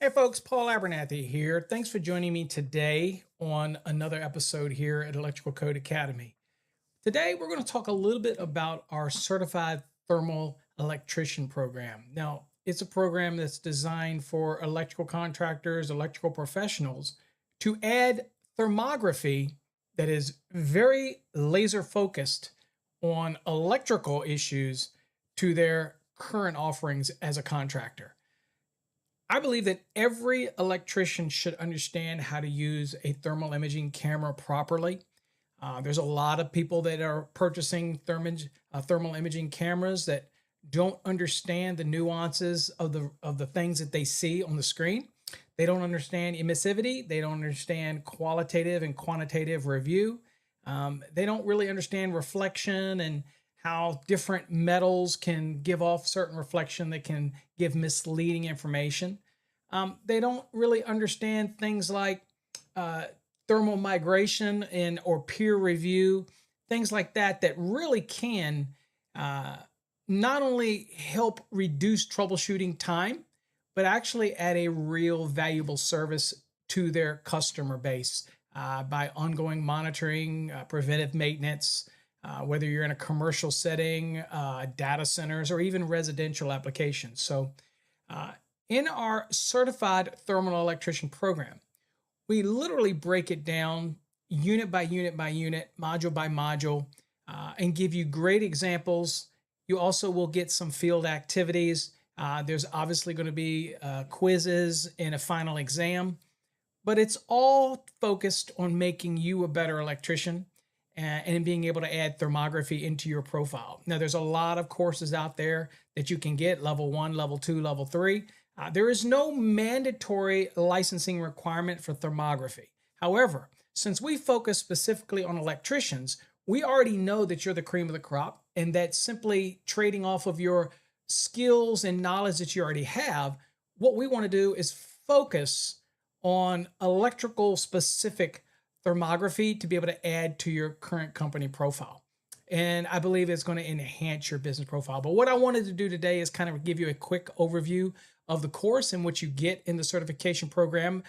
Hey folks, Paul Abernathy here. Thanks for joining me today on another episode here at Electrical Code Academy. Today we're going to talk a little bit about our Certified Thermal Electrician program. Now, it's a program that's designed for electrical contractors, electrical professionals to add thermography that is very laser focused on electrical issues to their current offerings as a contractor. I believe that every electrician should understand how to use a thermal imaging camera properly. There's a lot of people that are purchasing thermal imaging cameras that don't understand the nuances of the things that they see on the screen. They don't understand emissivity. They don't understand qualitative and quantitative review. They don't really understand reflection and how different metals can give off certain reflection that can give misleading information. They don't really understand things like thermal migration and or peer review, things like that that really can not only help reduce troubleshooting time, but actually add a real valuable service to their customer base by ongoing monitoring, preventive maintenance, whether you're in a commercial setting, data centers, or even residential applications. So in our Certified Thermal Electrician program, we literally break it down unit by unit by unit, module by module, and give you great examples. You also will get some field activities. There's obviously going to be quizzes and a final exam, but it's all focused on making you a better electrician and being able to add thermography into your profile. Now, there's a lot of courses out there that you can get, level 1, level 2, level 3. There is no mandatory licensing requirement for thermography. However, since we focus specifically on electricians, we already know that you're the cream of the crop and that simply trading off of your skills and knowledge that you already have, what we want to do is focus on electrical specific thermography to be able to add to your current company profile. And I believe it's going to enhance your business profile. But what I wanted to do today is kind of give you a quick overview of the course and what you get in the certification program.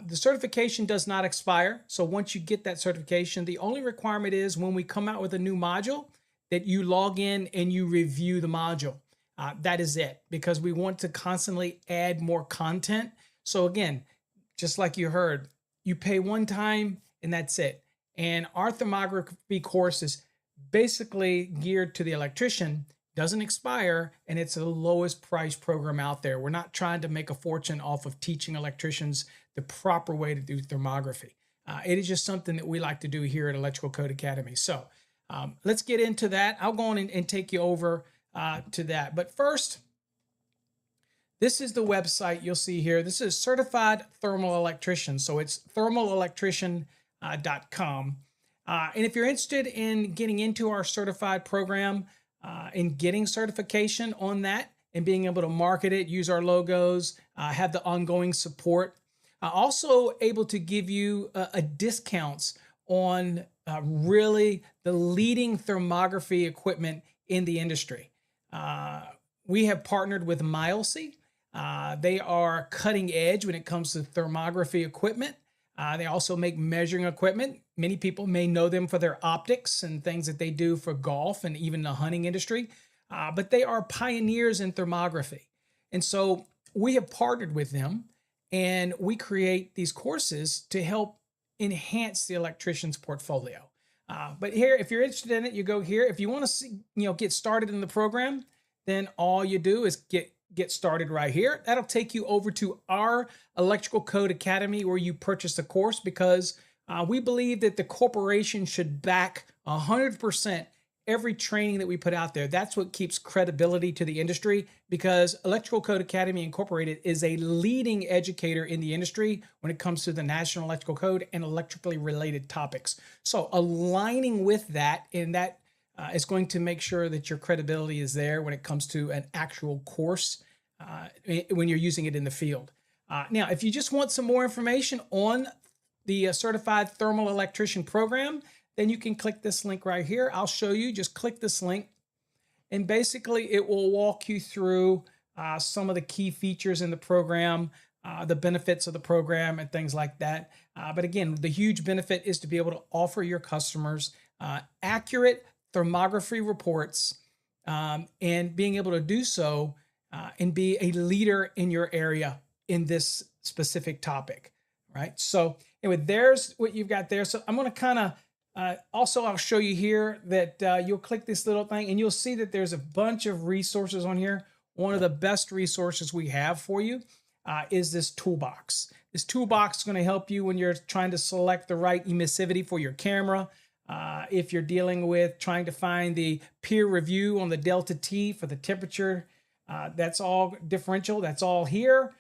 The certification does not expire. So once you get that certification, the only requirement is when we come out with a new module that you log in and you review the module. That is it, because we want to constantly add more content. So again, just like you heard, you pay one time and that's it. And our thermography course is basically geared to the electrician, doesn't expire, and it's the lowest price program out there. We're not trying to make a fortune off of teaching electricians the proper way to do thermography. It is just something that we like to do here at Electrical Code Academy. So let's get into that. I'll go on and take you over to that. But first, this is the website you'll see here. This is Certified Thermal Electrician. So it's thermalelectrician.com. And if you're interested in getting into our certified program and getting certification on that and being able to market it, use our logos, have the ongoing support, also able to give you a discounts on really the leading thermography equipment in the industry. We have partnered with Mileseey. They are cutting edge when it comes to thermography equipment. They also make measuring equipment. Many people may know them for their optics and things that they do for golf and even the hunting industry, but they are pioneers in thermography. And so we have partnered with them and we create these courses to help enhance the electrician's portfolio. But here, if you're interested in it, you go here. If you want to see, get started in the program, then all you do is get started right here. That'll take you over to our Electrical Code Academy where you purchase the course, because we believe that the corporation should back 100% every training that we put out there. That's what keeps credibility to the industry, because Electrical Code Academy Incorporated is a leading educator in the industry when it comes to the National Electrical Code and electrically related topics. So aligning with that, and that is going to make sure that your credibility is there when it comes to an actual course when you're using it in the field. Now, if you just want some more information on the Certified Thermal Electrician program, then you can click this link right here. I'll show you. Just click this link, and basically it will walk you through some of the key features in the program. the benefits of the program and things like that. But again, the huge benefit is to be able to offer your customers accurate thermography reports, and being able to do so and be a leader in your area in this specific topic, right? So anyway, there's what you've got there. So I'm going to kind of also, I'll show you here that you'll click this little thing and you'll see that there's a bunch of resources on here. One of the best resources we have for you is this toolbox. This toolbox is going to help you when you're trying to select the right emissivity for your camera. If you're dealing with trying to find the peer review on the delta T for the temperature, that's all differential. That's all here.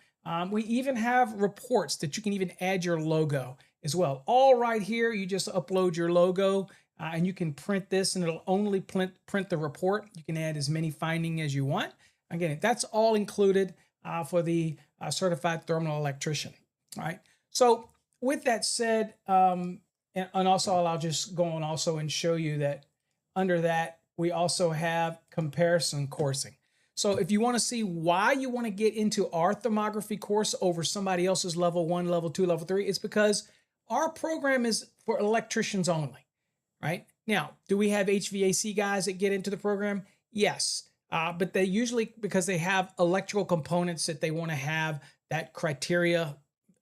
We even have reports that you can even add your logo as well. All right here, you just upload your logo and you can print this and it'll only print the report. You can add as many findings as you want. Again, that's all included for the certified thermal electrician. All right. So with that said, and also I'll just go on also and show you that under that, we also have comparison coursing. So if you want to see why you want to get into our thermography course over somebody else's level 1, level 2, level 3, it's because our program is for electricians only, right? Now, do we have HVAC guys that get into the program? Yes, but they usually, because they have electrical components that they want to have that criteria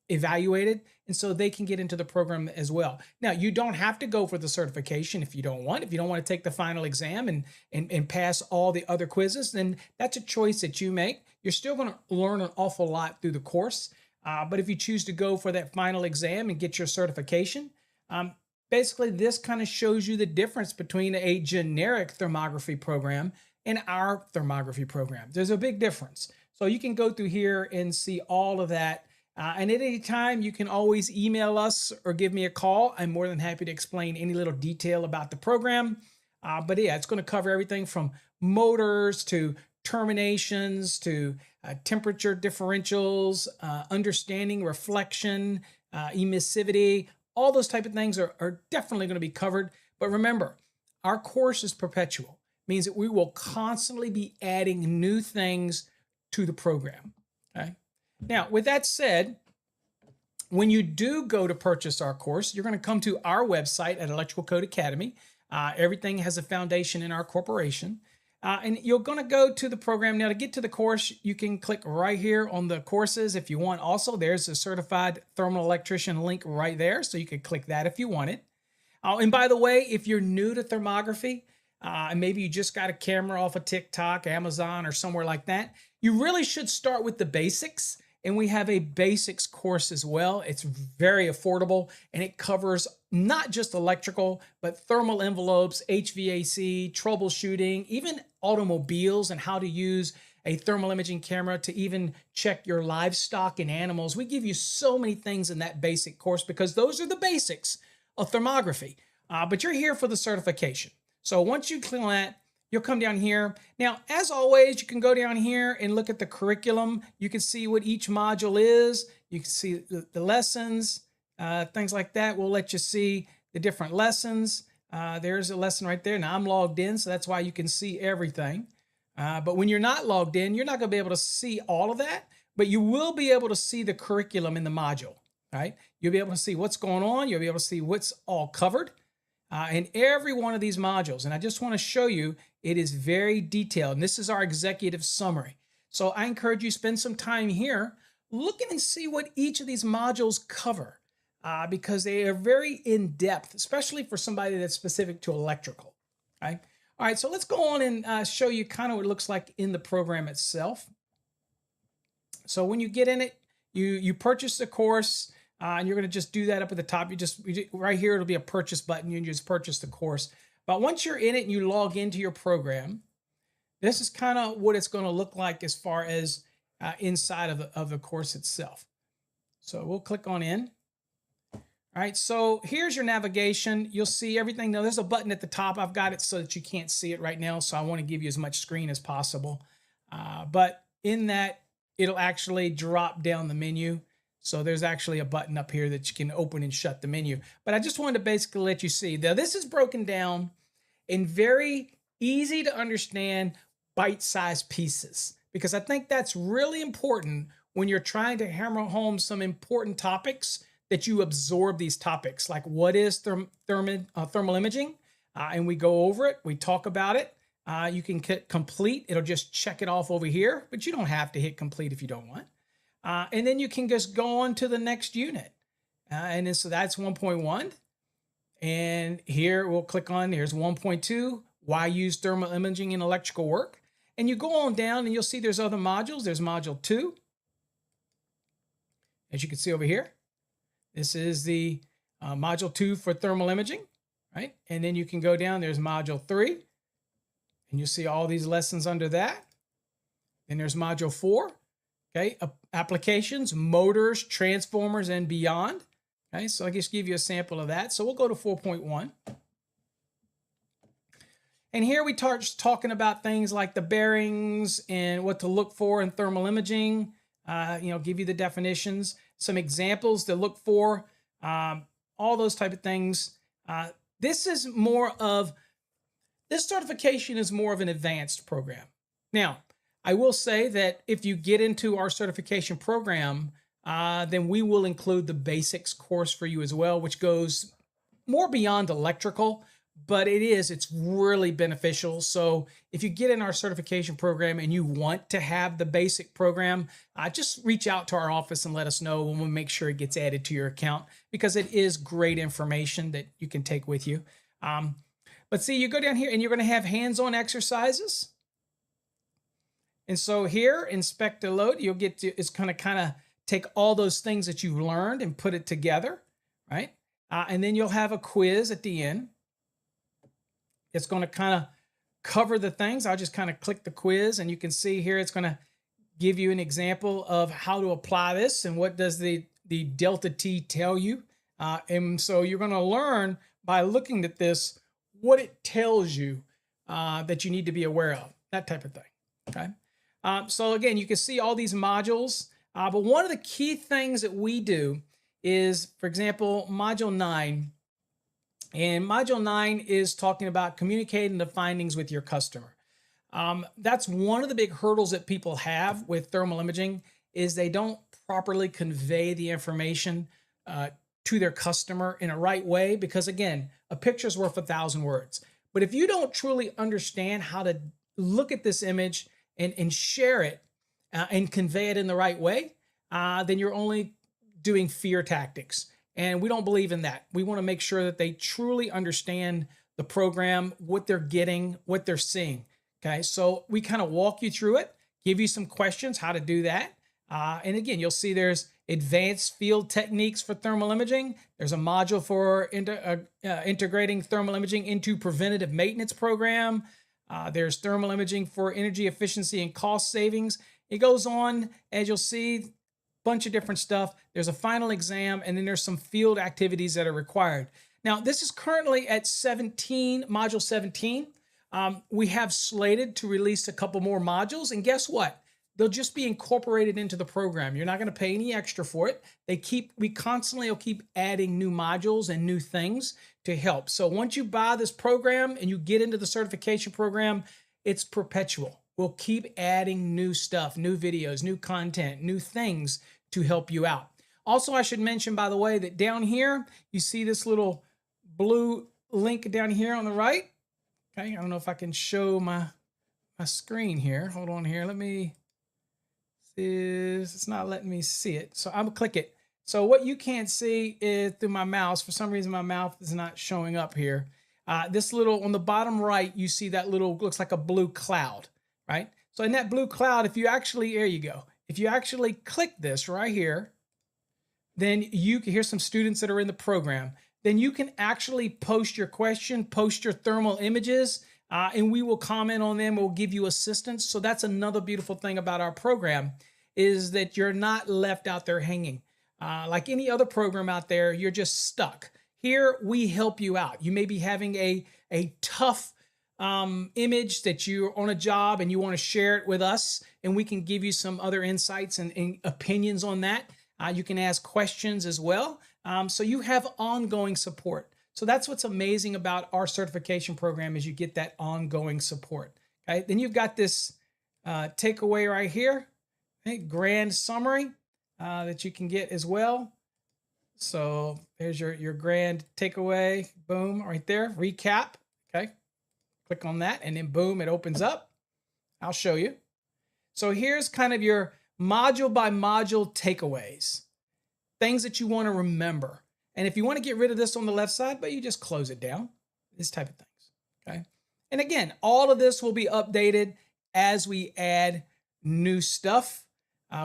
evaluated, and so they can get into the program as well. Now, you don't have to go for the certification if you don't want. If you don't want to take the final exam and pass all the other quizzes, then that's a choice that you make. You're still going to learn an awful lot through the course. But if you choose to go for that final exam and get your certification, basically this kind of shows you the difference between a generic thermography program and our thermography program. There's a big difference. So you can go through here and see all of that. And at any time, you can always email us or give me a call. I'm more than happy to explain any little detail about the program. But yeah, it's going to cover everything from motors to terminations to temperature differentials, understanding reflection, emissivity. All those type of things are definitely going to be covered. But remember, our course is perpetual. It means that we will constantly be adding new things to the program. Okay. Now, with that said, when you do go to purchase our course, you're going to come to our website at Electrical Code Academy. Everything has a foundation in our corporation. And you're going to go to the program. Now, to get to the course, you can click right here on the courses if you want. Also, there's a certified thermal electrician link right there, so you can click that if you want it. And by the way, if you're new to thermography, and maybe you just got a camera off of TikTok, Amazon, or somewhere like that, you really should start with the basics. And we have a basics course as well. It's very affordable and it covers not just electrical, but thermal envelopes, HVAC, troubleshooting, even automobiles and how to use a thermal imaging camera to even check your livestock and animals. We give you so many things in that basic course because those are the basics of thermography. But you're here for the certification. So once you click on that, you'll come down here. Now, as always, you can go down here and look at the curriculum. You can see what each module is. You can see the lessons, things like that. We'll let you see the different lessons. There's a lesson right there. Now, I'm logged in, so that's why you can see everything. But when you're not logged in, you're not going to be able to see all of that, but you will be able to see the curriculum in the module, right? You'll be able to see what's going on. You'll be able to see what's all covered. In every one of these modules. And I just want to show you, it is very detailed. And this is our executive summary. So I encourage you to spend some time here looking and see what each of these modules cover because they are very in-depth, especially for somebody that's specific to electrical. Okay? All right, so let's go on and show you kind of what it looks like in the program itself. So when you get in it, you purchase the course. And you're going to just do that up at the top. Right here, it'll be a purchase button. You can just purchase the course. But once you're in it and you log into your program, this is kind of what it's going to look like as far as inside of the course itself. So we'll click on in. All right, so here's your navigation. You'll see everything. Now, there's a button at the top. I've got it so that you can't see it right now, so I want to give you as much screen as possible. But in that, it'll actually drop down the menu. So there's actually a button up here that you can open and shut the menu. But I just wanted to basically let you see. Now, this is broken down in very easy to understand bite-sized pieces because I think that's really important when you're trying to hammer home some important topics that you absorb these topics, like what is thermal imaging? And we go over it, we talk about it. You can hit complete, it'll just check it off over here, but you don't have to hit complete if you don't want. And then you can just go on to the next unit. And then, so that's 1.1. And here we'll click on, here's 1.2, why use thermal imaging in electrical work? And you go on down and you'll see there's other modules. There's module 2. As you can see over here, this is the module 2 for thermal imaging, right? And then you can go down, there's module 3, and you'll see all these lessons under that. Then there's module 4, okay? Applications, motors, transformers, and beyond. Okay, so I just give you a sample of that. So we'll go to 4.1. And here we start talking about things like the bearings and what to look for in thermal imaging, give you the definitions, some examples to look for, all those type of things. This certification is more of an advanced program. Now, I will say that if you get into our certification program, then we will include the basics course for you as well, which goes more beyond electrical, but it's really beneficial. So if you get in our certification program and you want to have the basic program, just reach out to our office and let us know, and we'll make sure it gets added to your account, because it is great information that you can take with you. But see, you go down here and you're going to have hands-on exercises. And so here, inspect and load, you'll get to, it's going to kind of take all those things that you've learned and put it together, right? And then you'll have a quiz at the end. It's going to kind of cover the things. I'll just kind of click the quiz, and you can see here it's going to give you an example of how to apply this and what does the delta T tell you. And so you're going to learn by looking at this what it tells you that you need to be aware of, that type of thing, okay? So again, you can see all these modules. But one of the key things that we do is, for example, module 9. And module 9 is talking about communicating the findings with your customer. That's one of the big hurdles that people have with thermal imaging, is they don't properly convey the information to their customer in a right way, because again, a picture's worth 1,000 words. But if you don't truly understand how to look at this image and share it and convey it in the right way, then you're only doing fear tactics. And we don't believe in that. We want to make sure that they truly understand the program, what they're getting, what they're seeing. Okay, so we kind of walk you through it, give you some questions, how to do that. And again, you'll see there's advanced field techniques for thermal imaging. There's a module for integrating thermal imaging into preventative maintenance program. There's thermal imaging for energy efficiency and cost savings. It goes on, as you'll see, bunch of different stuff. There's a final exam, and then there's some field activities that are required. Now, this is currently at module 17. We have slated to release a couple more modules, and guess what? They'll just be incorporated into the program. You're not going to pay any extra for it. We constantly will keep adding new modules and new things to help. So once you buy this program and you get into the certification program, it's perpetual. We'll keep adding new stuff, new videos, new content, new things to help you out. Also, I should mention, by the way, that down here, you see this little blue link down here on the right. Okay, I don't know if I can show my screen here. Hold on here. Let me see. It's not letting me see it. So I'm gonna click it. So what you can't see is through my mouse. For some reason, my mouth is not showing up here. This little, on the bottom right, you see that little, looks like a blue cloud. Right? So in that blue cloud, if you actually, there you go. If you actually click this right here, then you can hear some students that are in the program. Then you can actually post your question, post your thermal images, and we will comment on them. We'll give you assistance. So that's another beautiful thing about our program, is that you're not left out there hanging. Like any other program out there, you're just stuck. Here, we help you out. You may be having a tough image that you're on a job and you want to share it with us, and we can give you some other insights and opinions on that. You can ask questions as well. So you have ongoing support. So that's what's amazing about our certification program, is you get that ongoing support. Okay, then you've got this takeaway right here. a grand summary that you can get as well. So there's your grand takeaway. Boom, right there. Recap. Okay. Click on that and then boom, it opens up. I'll show you. So here's kind of your module by module takeaways, things that you want to remember. And if you want to get rid of this on the left side, but you just close it down, this type of things. Okay. And again, all of this will be updated as we add new stuff.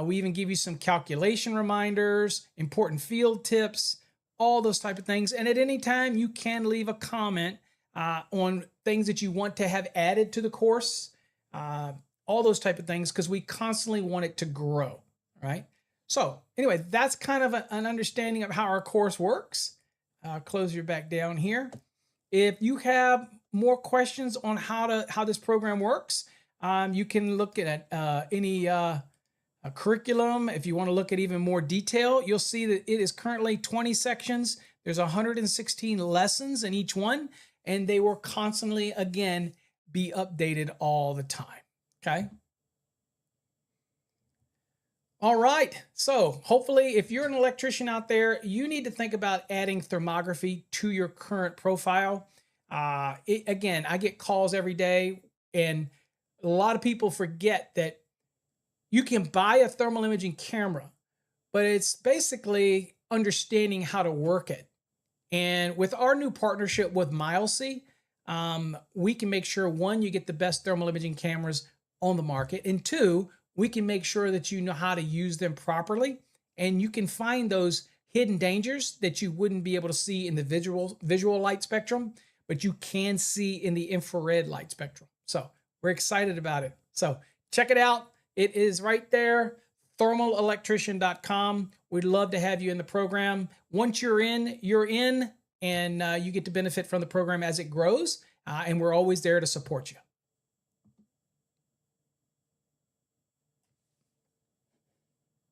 We even give you some calculation reminders, important field tips, all those type of things. And at any time, you can leave a comment on things that you want to have added to the course, all those type of things, because we constantly want it to grow, right? So anyway, that's kind of an understanding of how our course works. Close your back down here. If you have more questions on how this program works, you can look at any curriculum. If you want to look at even more detail, you'll see that it is currently 20 sections. There's 116 lessons in each one, and they will constantly, again, be updated all the time. Okay. All right. So hopefully, if you're an electrician out there, you need to think about adding thermography to your current profile. Again, I get calls every day, and a lot of people forget that you can buy a thermal imaging camera, but it's basically understanding how to work it. And with our new partnership with Mileseey, we can make sure, one, you get the best thermal imaging cameras on the market, and two, we can make sure that you know how to use them properly, and you can find those hidden dangers that you wouldn't be able to see in the visual light spectrum, but you can see in the infrared light spectrum. So we're excited about it. So check it out. It is right there, thermalelectrician.com. We'd love to have you in the program. Once you're in, and you get to benefit from the program as it grows, and we're always there to support you.